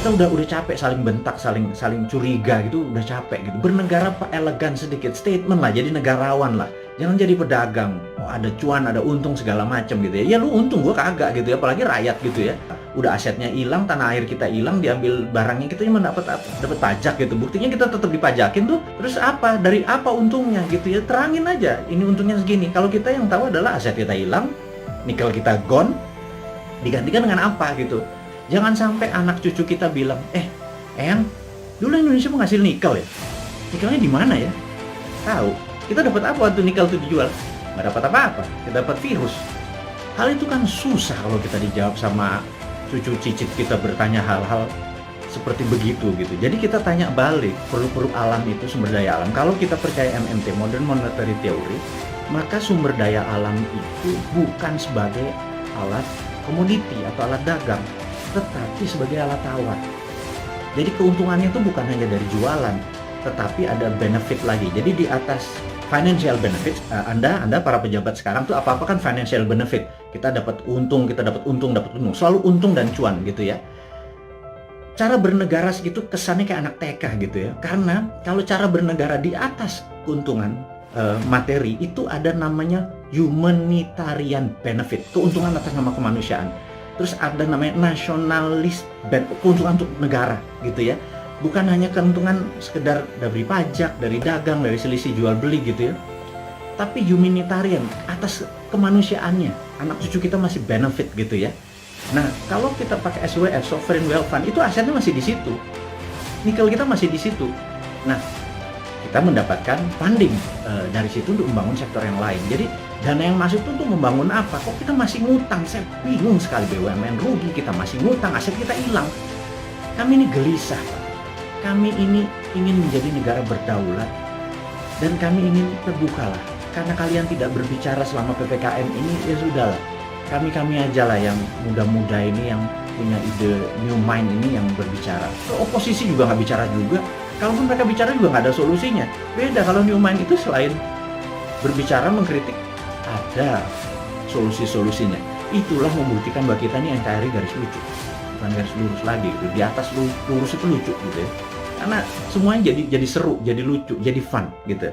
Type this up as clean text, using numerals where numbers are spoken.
kita udah capek saling bentak, saling curiga gitu, udah capek gitu. Bernegara Pak, elegan sedikit, statement lah, jadi negarawan lah. Jangan jadi pedagang, ada cuan, ada untung segala macam gitu ya. Ya lu untung, gua kagak gitu ya, apalagi rakyat gitu ya. Udah asetnya hilang, tanah air kita hilang, diambil barangnya, kita cuma dapat pajak gitu. Buktinya kita tetap dipajakin tuh. Terus apa? Dari apa untungnya gitu ya? Terangin aja, ini untungnya segini. Kalau kita yang tahu adalah aset kita hilang, nikel kita gone, digantikan dengan apa gitu. Jangan sampai anak cucu kita bilang, Eyang, dulu Indonesia menghasil nikel ya? Nikelnya di mana ya? Tahu. Kita dapat apa waktu nikel itu dijual? Nggak dapat apa-apa. Kita dapat virus. Hal itu kan susah kalau kita dijawab sama cucu cicit kita bertanya hal-hal seperti begitu gitu. Jadi kita tanya balik, produk-produk alam itu sumber daya alam. Kalau kita percaya MMT, Modern Monetary Theory, maka sumber daya alam itu bukan sebagai alat komoditi atau alat dagang, tetapi sebagai alat tawar. Jadi keuntungannya itu bukan hanya dari jualan, tetapi ada benefit lagi. Jadi di atas financial benefit, Anda para pejabat sekarang tuh apa-apa kan financial benefit. Kita dapat untung, dapat untung. Selalu untung dan cuan gitu ya. Cara bernegara segitu kesannya kayak anak TK gitu ya. Karena kalau cara bernegara di atas keuntungan materi itu ada namanya humanitarian benefit, keuntungan atas nama kemanusiaan. Terus ada namanya nasionalis, keuntungan untuk negara gitu ya. Bukan hanya keuntungan sekedar dari pajak, dari dagang, dari selisih jual beli gitu ya. Tapi humanitarian, atas kemanusiaannya. Anak cucu kita masih benefit gitu ya. Nah, kalau kita pakai SWF, Sovereign Wealth Fund, itu asetnya masih di situ. Nikel kita masih di situ. Nah, kita mendapatkan funding dari situ untuk membangun sektor yang lain. Jadi dana yang masuk itu untuk membangun apa? Kok kita masih ngutang? Saya bingung sekali. BUMN rugi, kita masih ngutang, aset kita hilang. Kami ini gelisah, Pak. Kami ini ingin menjadi negara berdaulat dan kami ingin terbuka lah. Karena kalian tidak berbicara selama PPKM ini, ya sudahlah. Kami aja lah yang muda-muda ini yang punya ide new mind ini yang berbicara. Oposisi juga nggak bicara juga. Kalaupun mereka bicara juga nggak ada solusinya. Beda kalau new mind itu selain berbicara, mengkritik, ada solusi-solusinya. Itulah membuktikan bahwa kita ini NKRI garis lucu, bukan garis lurus lagi. Di atas lurus itu lucu gitu ya. Karena semuanya jadi seru, jadi lucu, jadi fun gitu.